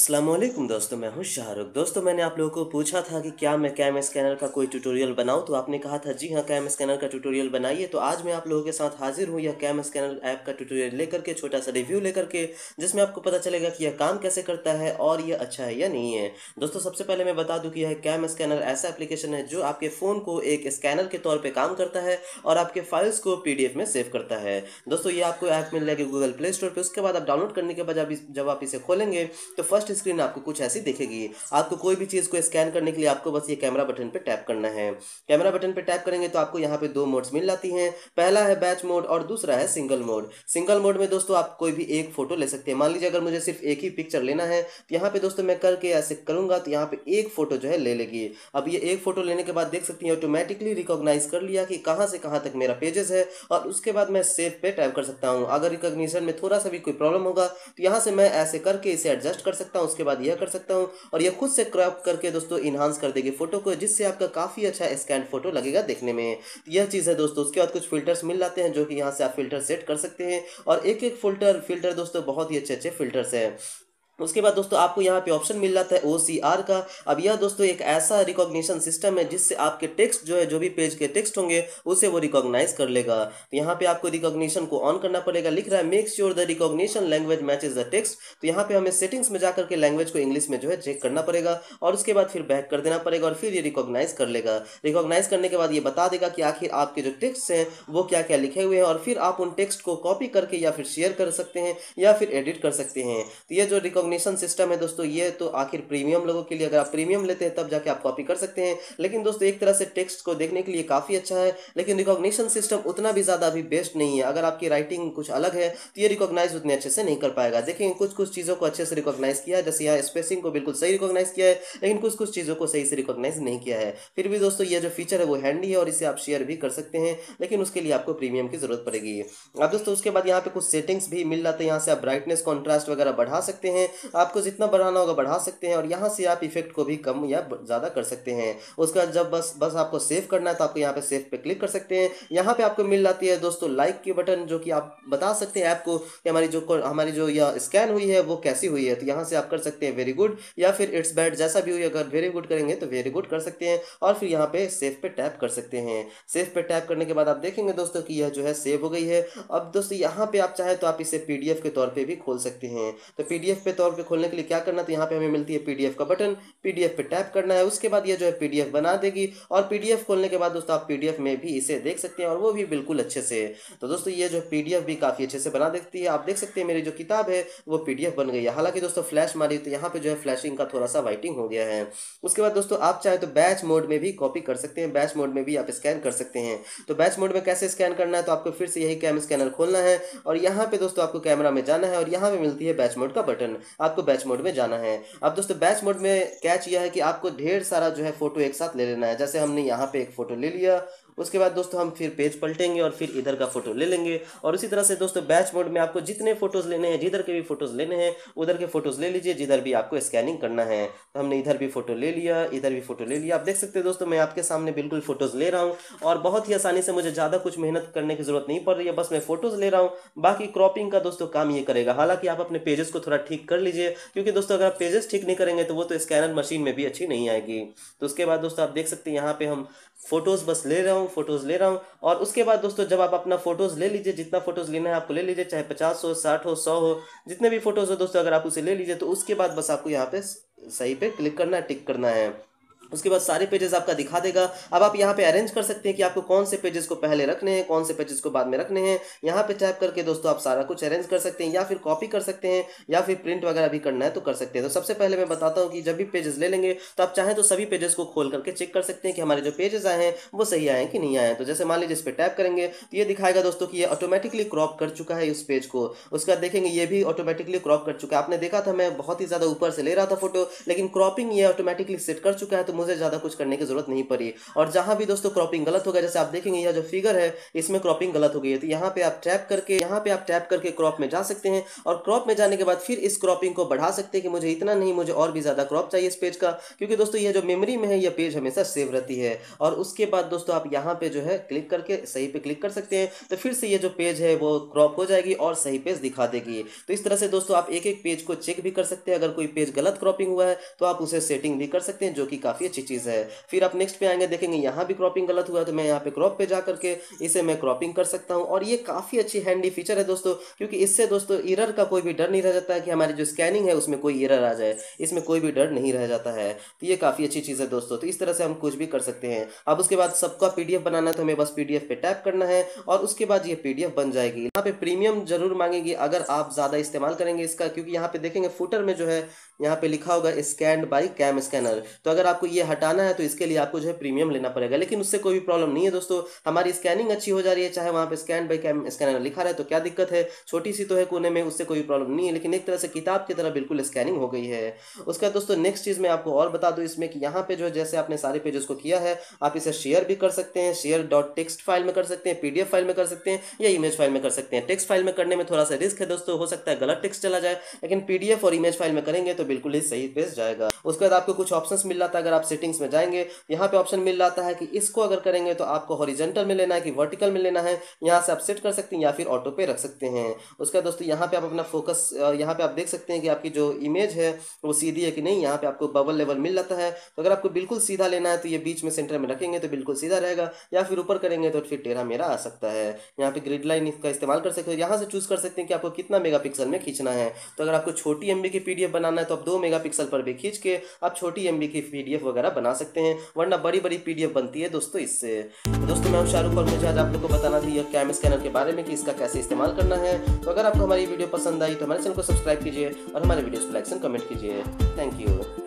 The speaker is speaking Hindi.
अस्सलामुअलैकुम दोस्तों, मैं हूं शाहरुख। दोस्तों, मैंने आप लोगों को पूछा था कि क्या मैं कैम स्कैनर का कोई ट्यूटोरियल बनाऊं, तो आपने कहा था जी हाँ, कैम स्कैनर का ट्यूटोरियल बनाइए। तो आज मैं आप लोगों के साथ हाजिर हूं यह कैम स्कैनर ऐप का ट्यूटोरियल लेकर के, छोटा सा रिव्यू लेकर के, जिसमें आपको पता चलेगा कि यह काम कैसे करता है और यह अच्छा है या नहीं है। दोस्तों, सबसे पहले मैं बता दूं कि यह कैम स्कैनर ऐसा एप्लीकेशन है जो आपके फ़ोन को एक स्कैनर के तौर पर काम करता है और आपके फाइल्स को PDF में सेव करता है। दोस्तों, ये आपको ऐप मिल जाएगी गूगल प्ले स्टोर पर। उसके बाद आप डाउनलोड करने के बाद जब आप इसे खोलेंगे तो फर्स्ट स्क्रीन आपको कुछ ऐसी दिखेगी। आपको कोई भी चीज़ को स्कैन करने के लिए आपको बस ये कैमरा बटन पे टैप करना है। कैमरा बटन पे टैप करेंगे तो आपको यहाँ पे दो मोड्स मिल जाती हैं। पहला है बैच मोड और दूसरा है सिंगल मोड। सिंगल मोड में दोस्तों आप कोई भी एक फोटो ले सकते हैं। मान लीजिए अगर मुझे सिर्फ एक ही पिक्चर लेना है तो यहाँ पे दोस्तों मैं करके ऐसे करूंगा तो यहाँ पे एक फोटो जो है ले लेगी। अब ये एक फोटो लेने के बाद देख सकती हैं ऑटोमेटिकली रिकॉग्नाइज कर लिया कि कहाँ से कहाँ तक मेरा पेजेस है, और उसके बाद मैं सेव पे टैप कर सकता हूँ। अगर रिकॉग्निशन में थोड़ा सा भी कोई प्रॉब्लम होगा तो यहाँ से मैं ऐसे करके इसे एडजस्ट कर सकता हूँ। उसके बाद यह कर सकता हूँ और यह खुद से क्रॉप करके दोस्तों इन्हांस कर देगी फोटो को, जिससे आपका काफ़ी अच्छा स्कैन फोटो लगेगा देखने में। तो यह चीज़ है दोस्तों। उसके बाद कुछ फिल्टर्स मिल जाते हैं जो कि यहाँ से आप फिल्टर सेट कर सकते हैं, और एक एक फिल्टर दोस्तों बहुत ही अच्छे अच्छे फिल्टर्स हैं। उसके बाद दोस्तों आपको यहाँ पे ऑप्शन मिल जाता है OCR का। अब यह दोस्तों एक ऐसा रिकॉग्निशन सिस्टम है जिससे आपके टेक्स्ट जो है, जो भी पेज के टेक्स्ट होंगे उसे वो रिकॉग्नाइज कर लेगा। तो यहाँ पे आपको रिकॉग्निशन को ऑन करना पड़ेगा। लिख रहा है make sure the recognition language matches the text. तो यहाँ पे हमें सेटिंग्स में जाकर के लैंग्वेज को इंग्लिश में जो है चेक करना पड़ेगा, और उसके बाद फिर बैक कर देना पड़ेगा, और फिर ये रिकॉग्नाइज कर लेगा। रिकॉग्नाइज करने के बाद ये बता देगा कि आखिर आपके जो टेक्स्ट हैं वो क्या क्या लिखे हुए हैं, और फिर आप उन टेक्स्ट को कॉपी करके या फिर शेयर कर सकते हैं या फिर एडिट कर सकते हैं। तो ये जो रिकॉग्निशन सिस्टम है दोस्तों, ये तो आखिर प्रीमियम लोगों के लिए, अगर आप प्रीमियम लेते हैं तब जाके आप कॉपी कर सकते हैं। लेकिन दोस्तों एक तरह से टेक्स्ट को देखने के लिए काफ़ी अच्छा है, लेकिन रिकॉग्निशन सिस्टम उतना भी ज़्यादा अभी बेस्ट नहीं है। अगर आपकी राइटिंग कुछ अलग है तो ये रिकॉग्नाइज उतने अच्छे से नहीं कर पाएगा। देखिए कुछ कुछ चीज़ों को अच्छे से रिकॉग्नाइज किया है, जैसे यहाँ स्पेसिंग को बिल्कुल सही रिकॉग्नाइज किया है, लेकिन कुछ कुछ चीज़ों को सही से रिकॉग्नाइज नहीं किया है। फिर भी दोस्तों ये जो फीचर है वो हैंडी है और इसे आप शेयर भी कर सकते हैं, लेकिन उसके लिए आपको प्रीमियम की जरूरत पड़ेगी। अब दोस्तों उसके बाद यहाँ पे कुछ सेटिंग्स भी मिल जाते हैं। यहाँ से आप ब्राइटनेस, कॉन्ट्रास्ट वगैरह बढ़ा सकते हैं। आपको जितना बढ़ाना होगा बढ़ा सकते हैं, और यहाँ से आप इफेक्ट को भी कम या ज़्यादा कर सकते हैं। उसके बाद जब बस बस आपको सेव करना है तो आपको यहाँ पे सेव पे क्लिक कर सकते हैं। यहाँ पे आपको मिल जाती है दोस्तों लाइक की बटन, जो कि आप बता सकते हैं ऐप को कि हमारी जो यह स्कैन हुई है वो कैसी हुई है। तो यहाँ से आप कर सकते हैं वेरी गुड या फिर इट्स बैड, जैसा भी हुई। अगर वेरी गुड करेंगे तो वेरी गुड कर सकते हैं, और फिर यहाँ पे सेव पे टैप कर सकते हैं। सेव पे टैप करने के बाद आप देखेंगे दोस्तों कि यह जो है सेव हो गई है। अब दोस्तों यहाँ पे आप चाहे तो आप इसे PDF के तौर पे भी खोल सकते हैं। तो PDF पे तौर पे खोलने के लिए क्या करना, तो यहाँ पे हमें मिलती है PDF का बटन। PDF पे टैप करना है, उसके बाद ये जो है PDF बना देगी, और PDF खोलने के बाद दोस्तों आप PDF में भी इसे देख सकते हैं, और वो भी बिल्कुल अच्छे से। तो दोस्तों ये जो PDF भी काफ़ी अच्छे से बना देती है। आप देख सकते हैं मेरी जो किताब है वो PDF बन गई है। हालांकि दोस्तों फ्लैश मारी तो यहाँ पे जो है फ्लैशिंग का थोड़ा सा वाइटिंग हो गया है। उसके बाद दोस्तों आप चाहे तो बैच मोड में भी कॉपी कर सकते हैं, बैच मोड में भी आप स्कैन कर सकते हैं। तो बैच मोड में कैसे स्कैन करना है, तो आपको फिर से यही कैम स्कैनर खोलना है, और यहाँ पे दोस्तों आपको कैमरा में जाना है, और यहाँ पे मिलती है बैच मोड का बटन। आपको बैच मोड में जाना है। अब दोस्तों बैच मोड में कैच यह है कि आपको ढेर सारा जो है फोटो एक साथ ले लेना है। जैसे हमने यहाँ पे एक फोटो ले लिया, उसके बाद दोस्तों हम फिर पेज पलटेंगे और फिर इधर का फोटो ले लेंगे। और उसी तरह से दोस्तों बैच मोड में आपको जितने फोटोज लेने हैं, जिधर के भी फोटोज लेने हैं उधर के फोटोज ले लीजिए, जिधर भी आपको स्कैनिंग करना है। तो हमने इधर भी फोटो ले लिया, इधर भी फोटो ले लिया। आप देख सकते हैं दोस्तों मैं आपके सामने बिल्कुल फोटोज ले रहा हूँ, और बहुत ही आसानी से, मुझे ज़्यादा कुछ मेहनत करने की जरूरत नहीं पड़ रही है। बस मैं फोटोज ले रहा हूँ, बाकी क्रॉपिंग का दोस्तों काम ये करेगा। हालांकि आप अपने पेजेस को थोड़ा ठीक कर लीजिए, क्योंकि दोस्तों अगर आप पेजेस ठीक नहीं करेंगे तो वो तो स्कैनर मशीन में भी अच्छी नहीं आएगी। तो उसके बाद दोस्तों आप देख सकते हैं यहाँ पे हम फोटोज बस ले रहा हूँ, फोटोज ले रहा हूँ। और उसके बाद दोस्तों जब आप अपना फोटोज ले लीजिए, जितना फोटोज लेना है आपको ले लीजिए, चाहे 50 हो, 60 हो, 100 हो, जितने भी फोटोज हो दोस्तों, अगर आप उसे ले लीजिए तो उसके बाद बस आपको यहाँ पे सही पे क्लिक करना है, टिक करना है। उसके बाद सारे पेजेस आपका दिखा देगा। अब आप यहाँ पे अरेंज कर सकते हैं कि आपको कौन से पेजेस को पहले रखने हैं, कौन से पेजेस को बाद में रखने हैं। यहाँ पे टैप करके दोस्तों आप सारा कुछ अरेंज कर सकते हैं, या फिर कॉपी कर सकते हैं, या फिर प्रिंट वगैरह भी करना है तो कर सकते हैं। तो सबसे पहले मैं बताता हूँ कि जब भी पेजेस ले लेंगे तो आप चाहें तो सभी पेजेस को खोल करके चेक कर सकते हैं कि हमारे जो पेजेस आए हैं वो सही आए हैं कि नहीं आए हैं। तो जैसे मान लीजिए इस पर टैप करेंगे तो ये दिखाएगा दोस्तों कि ये ऑटोमेटिकली क्रॉप कर चुका है इस पेज को। उसके बाद देखेंगे ये भी ऑटोमेटिकली क्रॉप कर चुका है। आपने देखा था मैं बहुत ही ज़्यादा ऊपर से ले रहा था फोटो, लेकिन क्रॉपिंग ये ऑटोमेटिकली सेट कर चुका है। तो मुझे ज़्यादा कुछ करने की जरूरत नहीं पड़ी। और जहाँ भी दोस्तों क्रॉपिंग गलत हो गया, जैसे आप देखेंगे यह जो फिगर है इसमें क्रॉपिंग गलत हो गई है, तो यहाँ पे आप टैप करके क्रॉप में जा सकते हैं और क्रॉप में जाने के बाद फिर इस क्रॉपिंग को बढ़ा सकते हैं कि मुझे इतना नहीं, मुझे और भी ज़्यादा क्रॉप चाहिए इस पेज का, क्योंकि दोस्तों ये जो मेमोरी में है यह पेज हमेशा सेव रहती है। और उसके बाद दोस्तों आप यहाँ पे जो है क्लिक करके सही पे क्लिक कर सकते हैं, तो फिर से ये जो पेज है वो क्रॉप हो जाएगी और सही पेज दिखा देगी। तो इस तरह से दोस्तों आप एक एक पेज को चेक भी कर सकते हैं, अगर कोई पेज गलत क्रॉपिंग हुआ है तो आप उसे सेटिंग भी कर सकते हैं, जो कि काफ़ी अच्छी चीज़ है। फिर आप नेक्स्ट पे आएंगे, देखेंगे यहाँ भी क्रॉपिंग गलत हुआ है, तो मैं यहाँ पे क्रॉप पे जा करके इसे मैं क्रॉपिंग कर सकता हूँ। और ये काफ़ी अच्छी हैंडी फीचर है दोस्तों, क्योंकि इससे दोस्तों एरर का कोई भी डर नहीं रह जाता है कि हमारी जो स्कैनिंग है उसमें कोई एरर आ जाए, इसमें कोई भी डर नहीं रह जाता है। तो ये काफ़ी अच्छी चीज़ है दोस्तों। तो इस तरह से हम कुछ भी कर सकते हैं। अब उसके बाद सबका पीडीएफ बनाना है, तो हमें बस पीडीएफ पे टैप करना है और उसके बाद ये पीडीएफ बन जाएगी। यहाँ पे प्रीमियम जरूर मांगेगी अगर आप ज़्यादा इस्तेमाल करेंगे इसका, क्योंकि यहाँ पे देखेंगे फुटर में जो है यहाँ पे लिखा होगा स्कैन्ड बाय कैम स्कैनर, तो अगर आपको ये हटाना है तो इसके लिए आपको जो है प्रीमियम लेना पड़ेगा। लेकिन उससे कोई भी प्रॉब्लम नहीं है दोस्तों, हमारी स्कैनिंग अच्छी हो जा रही है, चाहे वहाँ पे स्कैन बाय कैम स्कैनर लिखा रहे तो क्या दिक्कत है, छोटी सी तो है कोने में, उससे कोई प्रॉब्लम नहीं है, लेकिन एक तरह से किताब की तरह बिल्कुल स्कैनिंग हो गई है। उसका दोस्तों नेक्स्ट चीज़ मैं आपको और बता दूं इसमें कि यहाँ पे जो जैसे आपने सारे पेजेस को किया है, आप इसे शेयर भी कर सकते हैं, शेयर डॉट टेक्स्ट फाइल में कर सकते हैं, पीडीएफ फाइल में कर सकते हैं या इमेज फाइल में कर सकते हैं। टेक्स्ट फाइल में करने में थोड़ा सा रिस्क है दोस्तों, हो सकता है गलत टेक्स्ट चला जाए, लेकिन पीडीएफ और इमेज फाइल में करेंगे तो बिल्कुल ही सही पेज जाएगा। उसके बाद आपको कुछ ऑप्शंस मिल जाता है, अगर आप सेटिंग्स में जाएंगे यहाँ पे ऑप्शन मिल जाता है कि इसको अगर करेंगे तो आपको हॉरिजॉन्टल में लेना है कि वर्टिकल में लेना है, यहाँ से आप सेट कर सकते हैं या फिर ऑटो पे रख सकते हैं। उसका दोस्तों यहाँ पे आप अपना फोकस, यहाँ पे आप देख सकते हैं कि आपकी जो इमेज है वो सीधी है कि नहीं, यहाँ पे आपको बबल लेवल मिल जाता है। तो अगर आपको बिल्कुल सीधा लेना है तो ये बीच में सेंटर में रखेंगे तो बिल्कुल सीधा रहेगा, या फिर ऊपर करेंगे तो फिर टेढ़ा मेढ़ा आ सकता है। यहाँ पे ग्रिड लाइन का इस्तेमाल कर सकते हो, यहाँ से चूज कर सकते हैं कि आपको कितना मेगापिक्सल में खींचना है। तो अगर आपको छोटी एमबी की पीडीएफ बनाना है तो आप 2 मेगापिक्सल पर भी खींच के आप छोटी एमबी की पीडीएफ वगैरह बना सकते हैं, वरना बड़ी बड़ी पीडीएफ बनती है दोस्तों इससे। तो दोस्तों मैं हूं शाहरुख और मुझे आज आप लोग को बताना थी यह कैम स्कैनर के बारे में कि इसका कैसे इस्तेमाल करना है। तो अगर आपको हमारी वीडियो पसंद आई तो हमारे चैनल को सब्सक्राइब कीजिए और हमारे वीडियोस को लाइक एंड कमेंट कीजिए। Thank you.